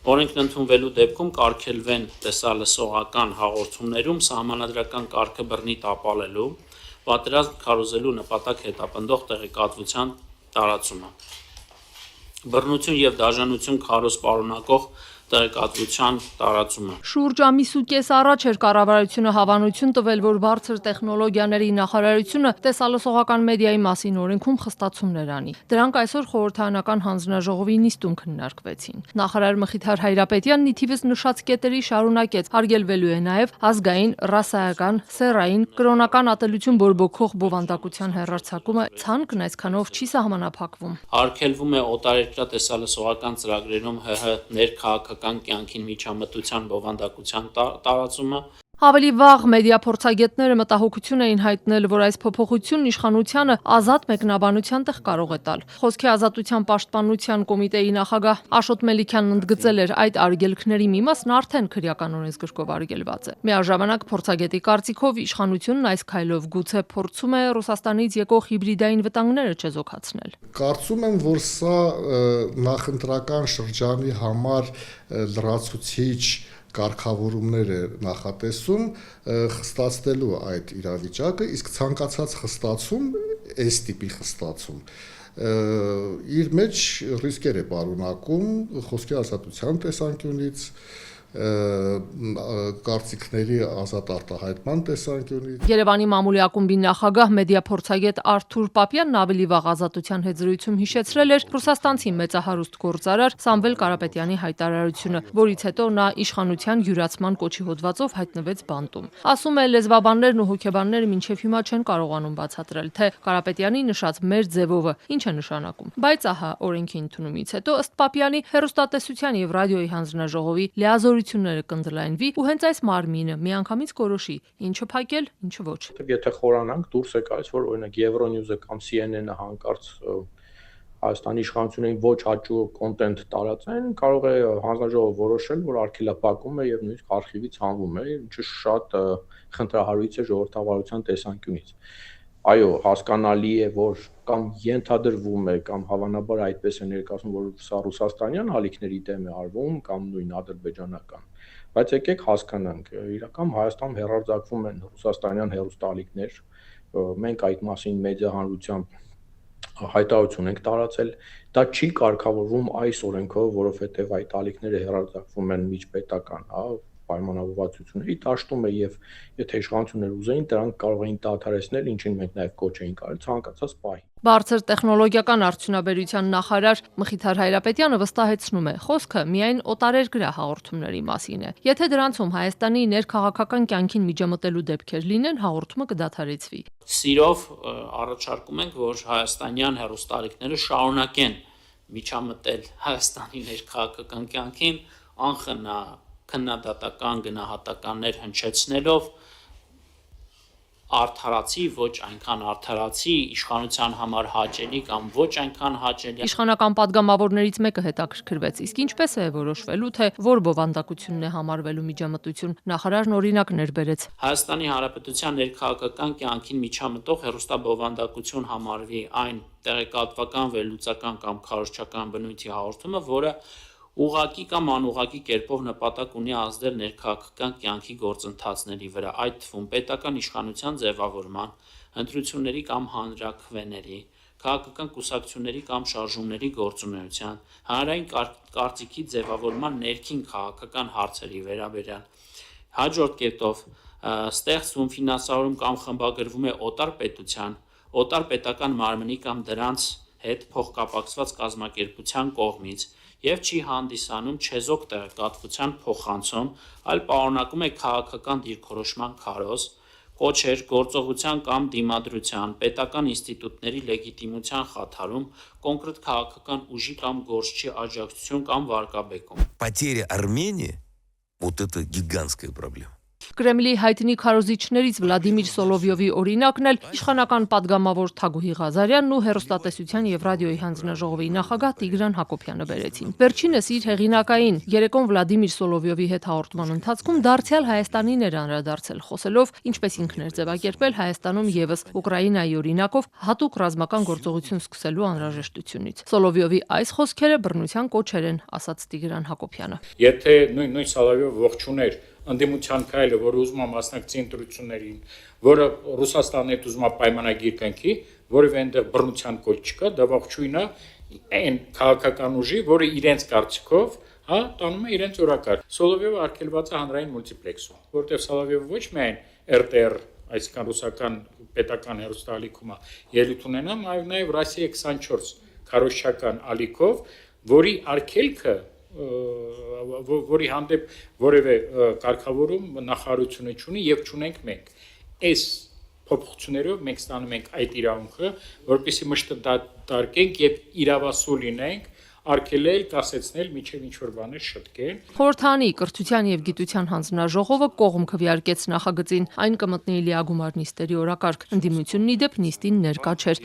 Օրենքն ընդունվելու դեպքում կարգելվեն տեսալսողական հաղորդումներում սահմանադրական կարգը բռնի տապալելու, պատերազմ քարոզելու նպատակ հետապնդող տեղեկատվության տարածումը, բռնություն և դաժանություն քարոզ պարունակող տեղեկատվության տարածումը։ Շուրջ ամիս ու կես առաջ էր կառավարությունը հավանություն տվել, որ բարձր տեխնոլոգիաների նախարարությունը տեսալսողական մեդիայի մասին օրենքում խստացումներ անի։ Դրանք այսօր խորհրդարանական հանձնաժողովի նիստում քննարկվեցին։ Նախարար Մխիթար Հայրապետյանն ի թիվս նշած կետերի շարունակեց, արգելվելու է նաև ազգային, ռասայական, սեռային, կրոնական ատելություն բորբոքող բովանդակության հեռարձակումը, ցանկն այսքանով չի սահմանափակվում։ Արգելվում է օտարերկրյա տեսալսողական ծրագրերում ՀՀ ներքաղաքական կյանքին միջամտության բովանդակության տարածումը։ Ավելի վաղ մեդիա փորձագետները մտահոգություն էին հայտնել, որ այս փոփոխությունն իշխանությանը ազատ մեկնաբանության տեղ կարող է տալ։ Խոսքի ազատության պաշտպանության կոմիտեի նախագահ Աշոտ Մելիքյանն ընդգծել էր, այդ արգելքների մի մասն արդեն քրեական օրենսգրքով արգելված է։ Միաժամանակ փորձագետի կարծիքով իշխանությունն այս քայլով գուցե փորձում է Ռուսաստանից եկող հիբրիդային վտանգները չեզոքացնել։ Կարծում եմ, որ սա նախընտրական շրջանի համար լրացուցիչ կարգավորումներ է նախատեսում խստացնելու այդ իրավիճակը, իսկ ցանկացած խստացում, այս տիպի խստացում, իր մեջ ռիսկեր է պարունակում խոսքի ազատության տեսանկյունից, կարծիքների ազատ արտահայտման տեսանկյունից։ Երևանի մամուլի ակումբի նախագահ մեդիա փորձագետ Արթուր Պապյանն ավելի վաղ Ազատության հետ զրույցում հիշեցրել էր ռուսաստանցի մեծահարուստ գործարար Սամվել Կարապետյանի հայտարարությունը, որից հետո նա իշխանության յուրացման կոչի հոդվածով հայտնվեց բանտում։ Ասում է, լեզվաբաններն ու հոգեբանները մինչև հիմա չեն կարողանում բացատրել, թե Կարապետյանի նշած մեր ձևովը ինչ է նշանակում։ Բայց ահա օրենքի ընդունումից հետո ըստ Պապյանի հեռուստատեսության եւ ռադիոյի հանձնաժողովի լիազորությունները կընդլայնվի ու հենց այս մարմինը միանգամից կորոշի ինչը փակել, ինչը ոչ։ Եթե խորանանք, դուրս է գալիս, որ օրինակ Euronews-ը կամ CNN-ը հանկարծ Հայաստանի իշխանություններին ոչ հաճույք կոնտենտ տարածեն, կարող է հանձնաժողովը որոշել, որ արգելափակում է եւ նույնիսկ արխիվից հանվում է, ինչը շատ խնդրահարույց է ժողովրդավարության տեսանկյունից։ Այո, հասկանալի է, որ կամ ենթադրվում է, կամ հավանաբար այդպես է ներկայացնում, որ սա ռուսաստանյան ալիքների դեմ է արվում կամ նույն ադրբեջանական։ Բայց եկեք հասկանանք, իրական Հայաստանում հեռարձակվում են ռուսաստանյան հեռուստաալիքներ, մենք այդ մասին մեդիա հանրությամբ հայտարարություն ենք տարածել, դա չի կարգավորվում այս օրենքով, որովհետև այդ ալիքները հեռարձակվում են միջպետական, պայմանավորվածությունների դաշտում է եւ եթե իշխանությունները ուզեին, դրանք կարող էին դադարեցնել, ինչին մենք նաեւ կոչ էինք արել ցանկացած պահի։ Բարձր տեխնոլոգիական արդյունաբերության նախարար Մխիթար Հայրապետյանը վստահեցնում է, խոսքը միայն օտարերկրյա հաղորդումների մասին է։ Եթե դրանցում Հայաստանի ներքաղաքական կյանքին միջամտելու դեպքեր լինեն, հաղորդումը կդադարեցվի։ Սիրով առաջարկում ենք, որ հայաստանյան հեռուստաալիքները շարունակեն միջամտել Հայաստանի ներքաղաքական կյանքին անխնա քննադատական գնահատականներ հնչեցնելով արդարացի, ոչ այնքան արդարացի, իշխանության համար հաճելի կամ ոչ այնքան հաճելի։ Իշխանական падգամավորներից մեկը հետաքրքրվեց, իսկ ինչպես է որոշվելու, թե որ բովանդակությունն է համարվելու միջամտություն, նախարարն օրինակներ բերեց։ Հայաստանի Հանրապետության ներքաղաքական կյանքին միջամտող հեռուստաբովանդակություն համարվի այն տեղեկատվական, վերլուծական կամ քարոզչական բնույթի հաղորդումը, որը ուղղակի կամ անուղղակի կերպով նպատակ ունի ազդել ներքաղաքական կյանքի գործընթացների վրա, այդ թվում պետական իշխանության ձևավորման, ընտրությունների կամ հանրաքվեների, քաղաքական կուսակցությունների կամ շարժումների գործունեության, հանրային կարծիքի ձևավորման ներքին քաղաքական հարցերի վերաբերյալ։ Հաջորդ կետով ստեղծվում, ֆինանսավորում կամ խմբագրվում է օտար պետության, օտար պետական մարմնի կամ դրանց հետ փոխկապակցված կազմակերպության կողմից եւ չի հանդիսանում չեզոք տեղեկատվության փոխանցում, այլ պարունակում է քաղաքական դիրքորոշման քարոզ, կոչեր, գործողության կամ դիմադրության, պետական ինստիտուտների լեգիտիմության խաթարում, կոնկրետ քաղաքական ուժի կամ գործչի աջակցություն կամ վարկաբեկում։ Потеря Армении вот это гигантская проблема. Կրեմլի հայտնի քարոզիչներից Վլադիմիր Սոլովյովի օրինակն էլ իշխանական падգամավոր Թագուհի Ղազարյանն ու հեռուստատեսության եւ ռադիոյի հանձնաժողովի նախագահ Տիգրան Հակոբյանը բերեցին։ Վերջինս իր հեղինակային երեկոն Վլադիմիր Սոլովյովի հետ հաղորդման ընթացքում դարձյալ Հայաստանին էր անդրադարձել, խոսելով, ինչպես ինքն էր ձևակերպել Հայաստանում եւս Ուկրաինայի օրինակով հատուկ ռազմական գործողություն սկսելու անհրաժեշտությունից։ Սոլովյովի այս խոսքերը բռնության կոչեր են, ասաց Տիգրան Հակոբյանը։ Եթե նույն Սոլովյովը ողջուներ ընդդիմության քայլը, որը ուզում է մասնակցի ընտրություններին, որը Ռուսաստանի հետ ուզում է պայմանագիր կնքի, որևէ այնտեղ բռնության կոչ չկա, դա ողջույն է այն քաղաքական ուժի, որը իրենց կարծիքով, տանում է իրենց օրակարգ։ Սոլովյովը արգելված է հանրային մուլտիպլեքսում, որտեղ Սոլովյովը ոչ միայն RTR, այսինքն ռուսական պետական հեռուստաալիքում ելույթ ունենա, այլ նաև Ռոսիա 24 քարոզչական ալիքով, որի արգելքը որի հանդեպ որևէ կարգավորում նախարարությունը չունի եւ չունենք մենք։ Այս փոփոխություններով մենք ստանում ենք այդ իրավունքը, որպեսզի մշտադարկենք եւ իրավասու լինենք, արգելել, կասեցնել, միջև ինչ որ բաներ շտկեն։ Խորհրդանի կրթության եւ գիտության հանձնաժողովը կողմ քվեարկեց նախագծին, այն կմտնի լիագումար նիստերի օրակարգ։ Ընդդիմությունն ի դեպ նիստին ներկա չէր։